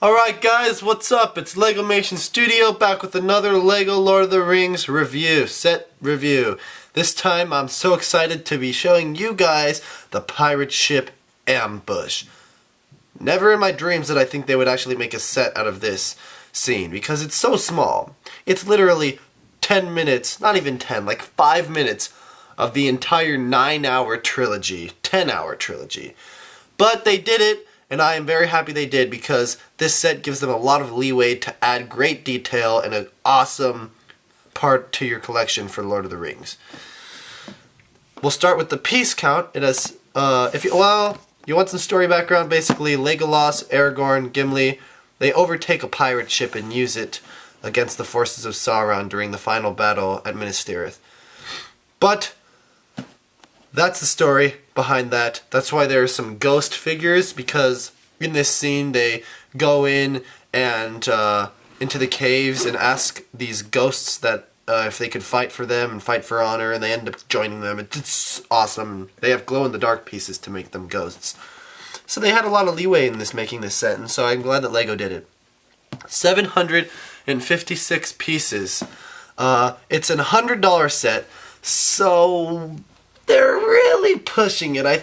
Alright guys, what's up? It's LegoMation Studio back with another LEGO Lord of the Rings review, set review. This time I'm so excited to be showing you guys the pirate ship Ambush. Never in my dreams did I think they would actually make a set out of this scene because it's so small. It's literally 10 minutes, not even 10, like 5 minutes of the entire 9-hour trilogy, 10-hour trilogy. But they did it, and I am very happy they did because this set gives them a lot of leeway to add great detail and an awesome part to your collection for Lord of the Rings. We'll start with the piece count. It has, you want some story background? Basically, Legolas, Aragorn, Gimli, they overtake a pirate ship and use it against the forces of Sauron during the final battle at Minas Tirith. But that's the story behind that. That's why there are some ghost figures, because in this scene they go in and into the caves and ask these ghosts that if they could fight for them and fight for honor, and they end up joining them. It's awesome. They have glow-in-the-dark pieces to make them ghosts. So they had a lot of leeway in making this set, and so I'm glad that LEGO did it. 756 pieces. It's a $100 set, so they're really pushing it. I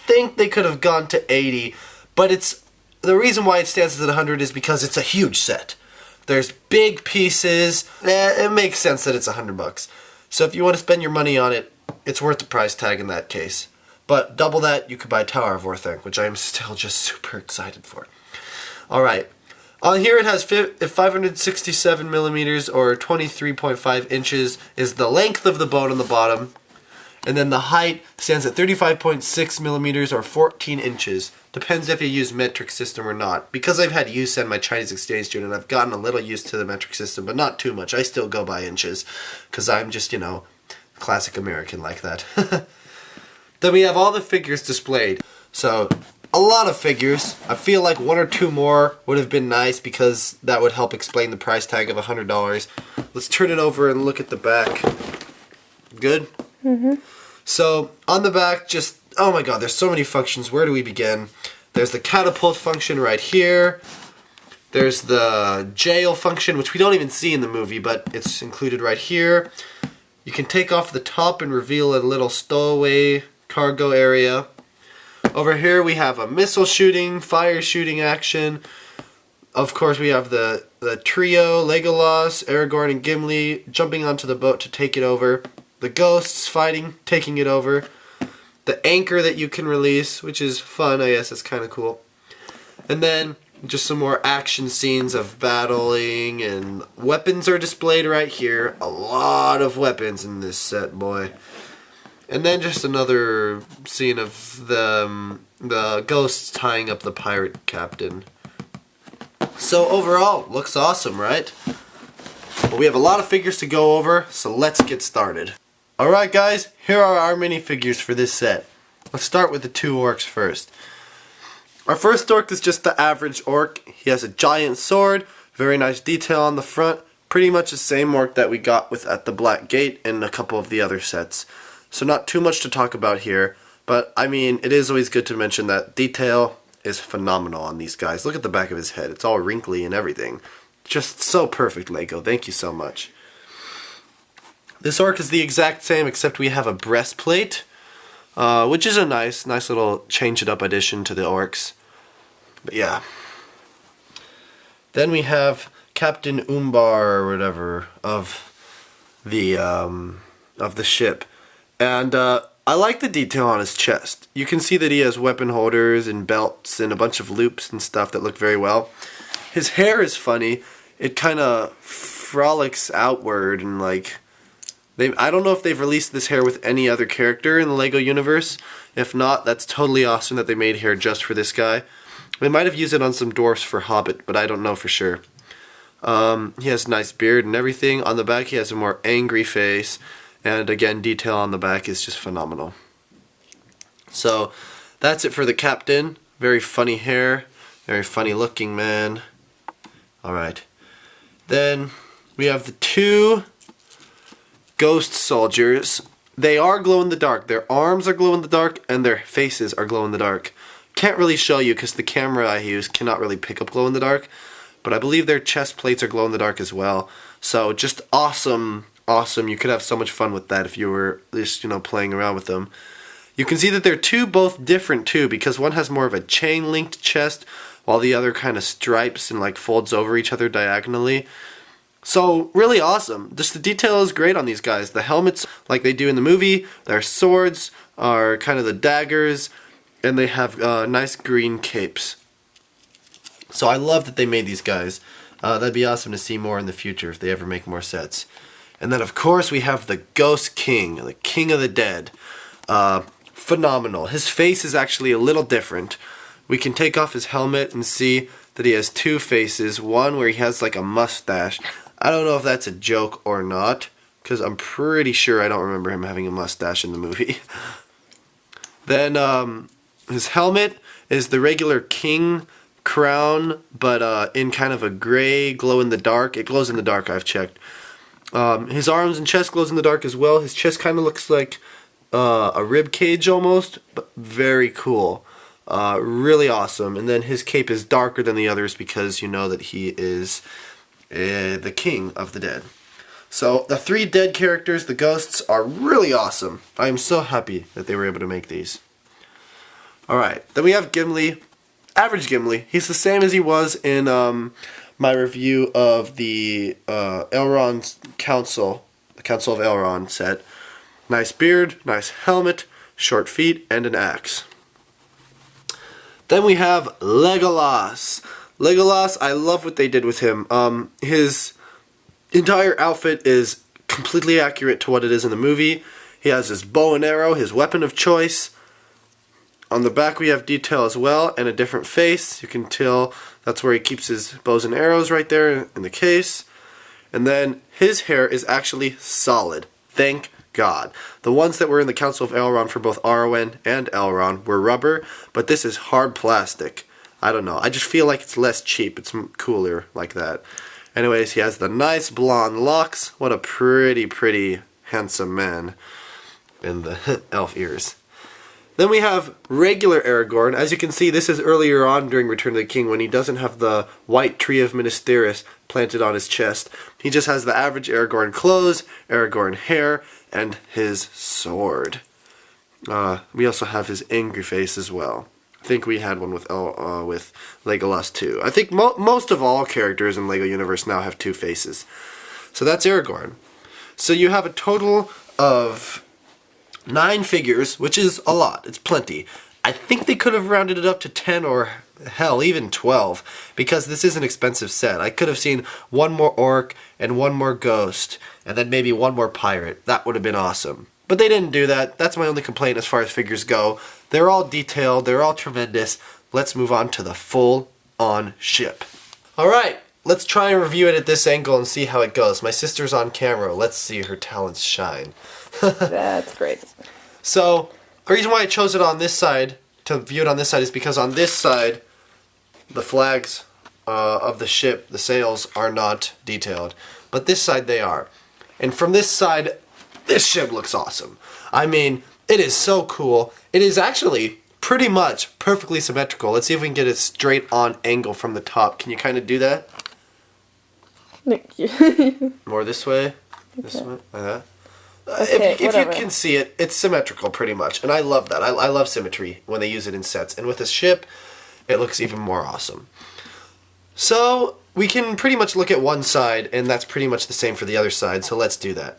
think they could have gone to 80, but the reason why it stands at 100 is because it's a huge set. There's big pieces. It makes sense that it's $100. So if you want to spend your money on it, it's worth the price tag in that case. But double that, you could buy Tower of Orthanc, which I am still just super excited for. Alright. On here it has 567 millimeters, or 23.5 inches, is the length of the boat on the bottom. And then the height stands at 35.6 millimeters, or 14 inches. Depends if you use metric system or not. Because I've had use and my Chinese exchange student, I've gotten a little used to the metric system, but not too much. I still go by inches, because I'm just, classic American like that. Then we have all the figures displayed. So, a lot of figures. I feel like one or two more would have been nice, because that would help explain the price tag of $100. Let's turn it over and look at the back. Good? Mm-hmm. So, on the back, just, oh my god, there's so many functions. Where do we begin? There's the catapult function right here. There's the jail function, which we don't even see in the movie, but it's included right here. You can take off the top and reveal a little stowaway cargo area. Over here we have a missile shooting, fire shooting action. Of course we have the trio, Legolas, Aragorn, and Gimli jumping onto the boat to take it over. The ghosts fighting, taking it over. The anchor that you can release, which is fun, I guess it's kind of cool. And then just some more action scenes of battling, and weapons are displayed right here. A lot of weapons in this set, boy. And then just another scene of the ghosts tying up the pirate captain. So overall, looks awesome, right? But we have a lot of figures to go over, so let's get started. Alright guys, here are our minifigures for this set. Let's start with the two orcs first. Our first orc is just the average orc. He has a giant sword, very nice detail on the front, pretty much the same orc that we got at the Black Gate and a couple of the other sets. So not too much to talk about here, but I mean, it is always good to mention that detail is phenomenal on these guys. Look at the back of his head, it's all wrinkly and everything. Just so perfect, LEGO, thank you so much. This orc is the exact same, except we have a breastplate, which is a nice little change-it-up addition to the orcs. But yeah. Then we have Captain Umbar, or whatever, of the ship. And I like the detail on his chest. You can see that he has weapon holders and belts and a bunch of loops and stuff that look very well. His hair is funny. It kind of frolics outward, and I don't know if they've released this hair with any other character in the LEGO universe. If not, that's totally awesome that they made hair just for this guy. They might have used it on some dwarfs for Hobbit, but I don't know for sure. He has a nice beard and everything. On the back he has a more angry face. And again, detail on the back is just phenomenal. So, that's it for the captain. Very funny hair. Very funny looking man. Alright. Then, we have the two ghost soldiers. They are glow in the dark. Their arms are glow in the dark, and their faces are glow in the dark. can't really show you because the camera I use cannot really pick up glow in the dark, but I believe their chest plates are glow in the dark as well. So just awesome, awesome. You could have so much fun with that if you were just, you know, playing around with them. You can see that they're both different too, because one has more of a chain linked chest while the other kind of stripes and like folds over each other diagonally. So really awesome. Just the detail is great on these guys. The helmets, like they do in the movie, their swords are kind of the daggers, and they have nice green capes. So I love that they made these guys. That'd be awesome to see more in the future if they ever make more sets. And then of course we have the Ghost King, the King of the Dead. Phenomenal. His face is actually a little different. We can take off his helmet and see that he has two faces. One where he has like a mustache. I don't know if that's a joke or not, because I'm pretty sure I don't remember him having a mustache in the movie. Then his helmet is the regular king crown, but in kind of a gray glow in the dark. It glows in the dark, I've checked. His arms and chest glows in the dark as well. His chest kind of looks like a rib cage almost, but very cool. Really awesome. And then his cape is darker than the others because you know that he is the king of the dead. So the three dead characters, the ghosts, are really awesome. I am so happy that they were able to make these. Alright, then we have Gimli. Average Gimli. He's the same as he was in my review of the Elrond Council, the Council of Elrond set. Nice beard, nice helmet, short feet, and an axe. Then we have Legolas. Legolas, I love what they did with him. His entire outfit is completely accurate to what it is in the movie. He has his bow and arrow, his weapon of choice. On the back we have detail as well, and a different face. You can tell that's where he keeps his bows and arrows, right there in the case. And then his hair is actually solid. Thank God. The ones that were in the Council of Elrond for both Arwen and Elrond were rubber, but this is hard plastic. I don't know. I just feel like it's less cheap. It's cooler like that. Anyways, he has the nice blonde locks. What a pretty, pretty handsome man. And the elf ears. Then we have regular Aragorn. As you can see, this is earlier on during Return of the King when he doesn't have the white tree of Ministeris planted on his chest. He just has the average Aragorn clothes, Aragorn hair, and his sword. We also have his angry face as well. I think we had one with Legolas too. I think most of all characters in LEGO Universe now have two faces. So that's Aragorn. So you have a total of 9 figures, which is a lot. It's plenty. I think they could have rounded it up to 10 or hell, even 12, because this is an expensive set. I could have seen one more orc and one more ghost, and then maybe one more pirate. That would have been awesome. But they didn't do that. That's my only complaint as far as figures go. They're all detailed. They're all tremendous. Let's move on to the full-on ship. Alright, let's try and review it at this angle and see how it goes. My sister's on camera. Let's see her talents shine. That's great. So, the reason why I chose it on this side, to view it on this side, is because on this side, the flags of the ship, the sails, are not detailed. But this side they are. And from this side, this ship looks awesome. I mean, it is so cool. It is actually pretty much perfectly symmetrical. Let's see if we can get a straight on angle from the top. Can you kind of do that? Thank you. More this way? This way? Like that? If you can see it, it's symmetrical pretty much. And I love that. I love symmetry when they use it in sets. And with this ship, it looks even more awesome. So, we can pretty much look at one side, and that's pretty much the same for the other side. So let's do that.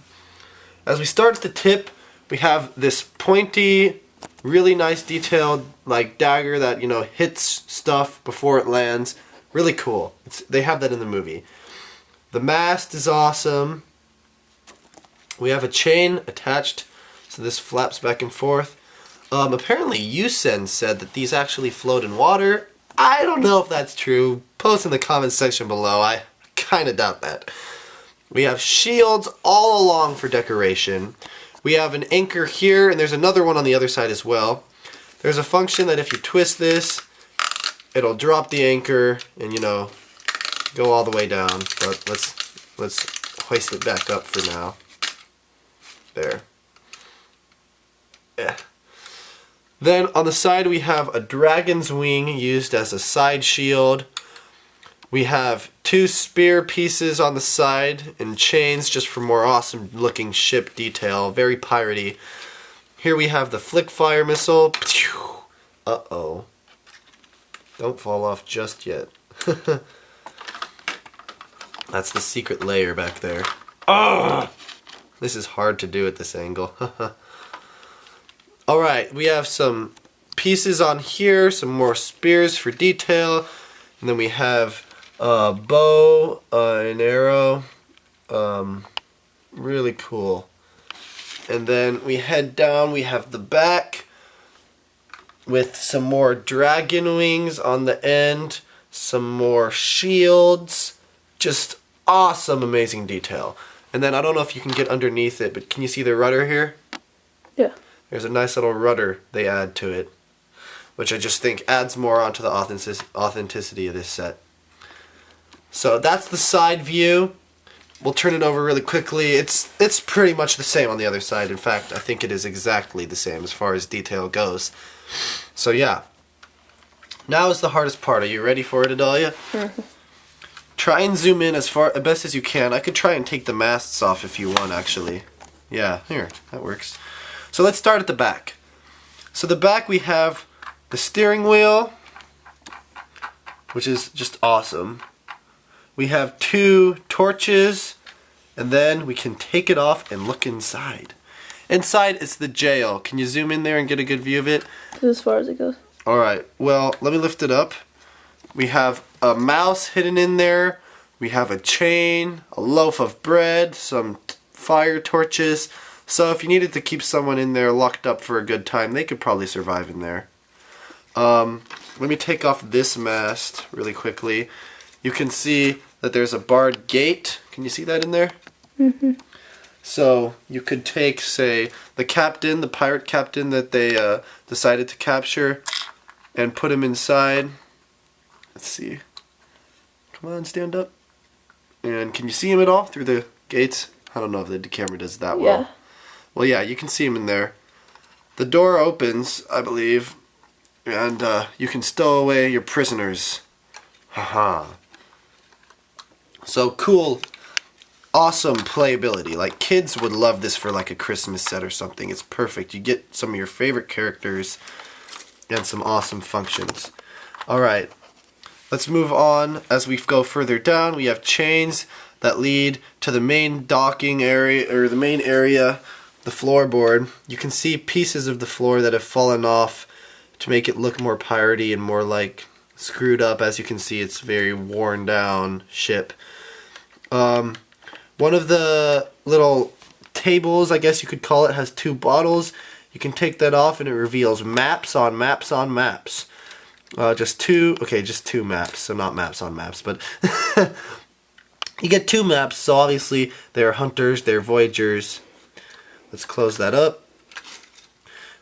As we start at the tip, we have this pointy, really nice detailed like dagger that, you know, hits stuff before it lands. Really cool. They have that in the movie. The mast is awesome. We have a chain attached, so this flaps back and forth. Apparently Yusen said that these actually float in water. I don't know if that's true. Post in the comments section below. I kind of doubt that. We have shields all along for decoration. We have an anchor here, and there's another one on the other side as well. There's a function that if you twist this, it'll drop the anchor and, you know, go all the way down. But let's hoist it back up for now. There. Yeah. Then on the side we have a dragon's wing used as a side shield. We have 2 spear pieces on the side and chains just for more awesome looking ship detail. Very piratey. Here we have the flick fire missile. Uh-oh. Don't fall off just yet. That's the secret layer back there. Ah! This is hard to do at this angle. Alright, we have some pieces on here, some more spears for detail, and then we have a bow, an arrow, really cool. And then we head down, we have the back with some more dragon wings on the end, some more shields, just awesome, amazing detail. And then I don't know if you can get underneath it, but can you see the rudder here? Yeah. There's a nice little rudder they add to it, which I just think adds more onto the authenticity of this set. So that's the side view. We'll turn it over really quickly. It's pretty much the same on the other side. In fact, I think it is exactly the same as far as detail goes. So yeah. Now is the hardest part. Are you ready for it, Adalia? Mm-hmm. Try and zoom in as best as you can. I could try and take the masts off if you want, actually. Yeah, here, that works. So let's start at the back. So the back we have the steering wheel, which is just awesome. We have 2 torches, and then we can take it off and look inside. Inside is the jail. Can you zoom in there and get a good view of it? As far as it goes. Alright, well, let me lift it up. We have a mouse hidden in there. We have a chain, a loaf of bread, some fire torches. So if you needed to keep someone in there locked up for a good time, they could probably survive in there. Let me take off this mast really quickly. You can see that there's a barred gate. Can you see that in there? Mm-hmm. So you could take, say, the captain, the pirate captain that they decided to capture, and put him inside. Let's see. Come on, stand up. And can you see him at all through the gates? I don't know if the camera does that well. Yeah. Well, yeah, you can see him in there. The door opens, I believe, and you can stow away your prisoners. Haha. So cool, awesome playability. Like, kids would love this for like a Christmas set or something. It's perfect. You get some of your favorite characters and some awesome functions. Alright, let's move on. As we go further down, we have chains that lead to the main docking area, or the main area, the floorboard. You can see pieces of the floor that have fallen off to make it look more piratey and more like screwed up. As you can see, it's a very worn down ship. One of the little tables, I guess you could call it, has 2 bottles. You can take that off and it reveals maps on maps on maps. Just 2 maps, so not maps on maps, but you get 2 maps, so obviously they're hunters, they're voyagers. Let's close that up.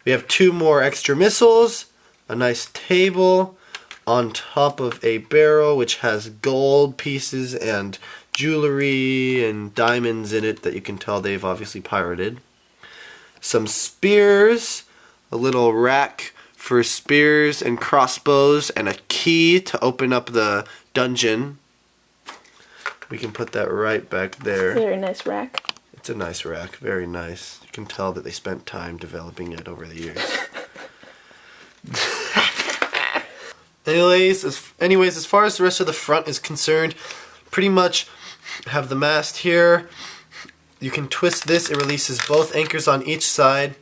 We have 2 more extra missiles, a nice table on top of a barrel which has gold pieces and jewelry and diamonds in it that you can tell they've obviously pirated. Some spears, a little rack for spears and crossbows, and a key to open up the dungeon. We can put that right back there. Very nice rack. It's a nice rack, very nice. You can tell that they spent time developing it over the years. Anyways, as far as the rest of the front is concerned, pretty much have the mast here. You can twist this, it releases both anchors on each side.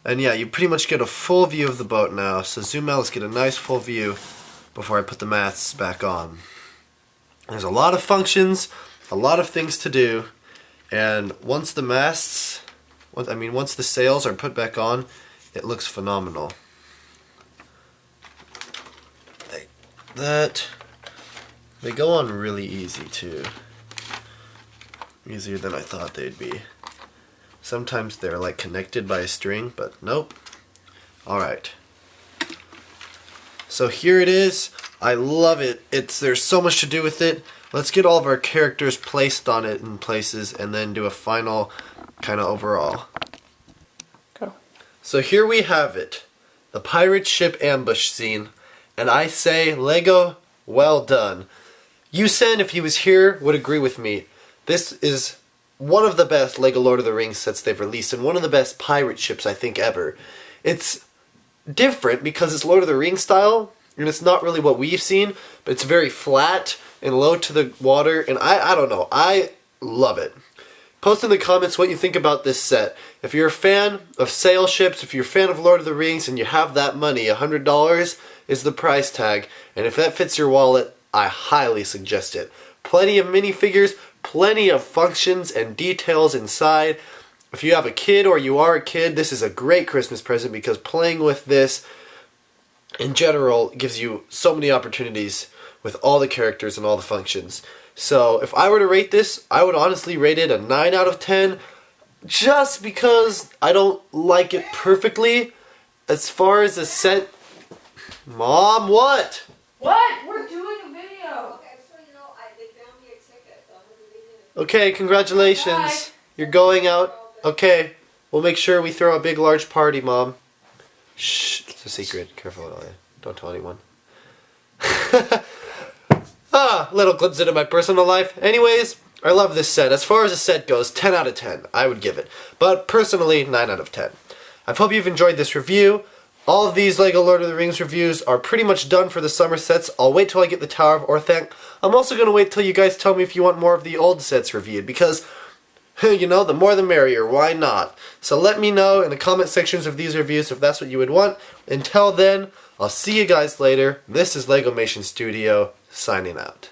And yeah, you pretty much get a full view of the boat now. So zoom out, let's get a nice full view before I put the masts back on. There's a lot of functions, a lot of things to do, and once the sails are put back on, it looks phenomenal. Like that. They go on really easy too. Easier than I thought they'd be. Sometimes they're like connected by a string, but nope. Alright. So here it is. I love it. There's so much to do with it. Let's get all of our characters placed on it in places and then do a final kind of overall. Go. So here we have it. the pirate ship ambush scene, and I say, Lego, well done. Yusen, if he was here, would agree with me. This is one of the best Lego Lord of the Rings sets they've released, and one of the best pirate ships I think ever. It's different because it's Lord of the Rings style, and it's not really what we've seen, but it's very flat and low to the water, and I don't know, I love it. Post in the comments what you think about this set. If you're a fan of sail ships, if you're a fan of Lord of the Rings and you have that money, $100 is the price tag, and if that fits your wallet, I highly suggest it. Plenty of minifigures, plenty of functions and details inside. If you have a kid or you are a kid, this is a great Christmas present because playing with this in general gives you so many opportunities with all the characters and all the functions. So if I were to rate this, I would honestly rate it a 9 out of 10 just because I don't like it perfectly. As far as the set... Mom, what? What? We're doing a video. Okay, so you know, they found me a ticket. So I'm going to leave it. Okay, congratulations. Bye. You're going out. Okay, we'll make sure we throw a big, large party, Mom. Shh, it's a secret. Careful, don't tell anyone. Little glimpse into my personal life. Anyways, I love this set. As far as the set goes, 10 out of 10, I would give it. But personally, 9 out of 10. I hope you've enjoyed this review. All of these LEGO Lord of the Rings reviews are pretty much done for the summer sets. I'll wait till I get the Tower of Orthanc. I'm also going to wait till you guys tell me if you want more of the old sets reviewed, because, you know, the more the merrier, why not? So let me know in the comment sections of these reviews if that's what you would want. Until then, I'll see you guys later. This is LEGOmation Studio, signing out.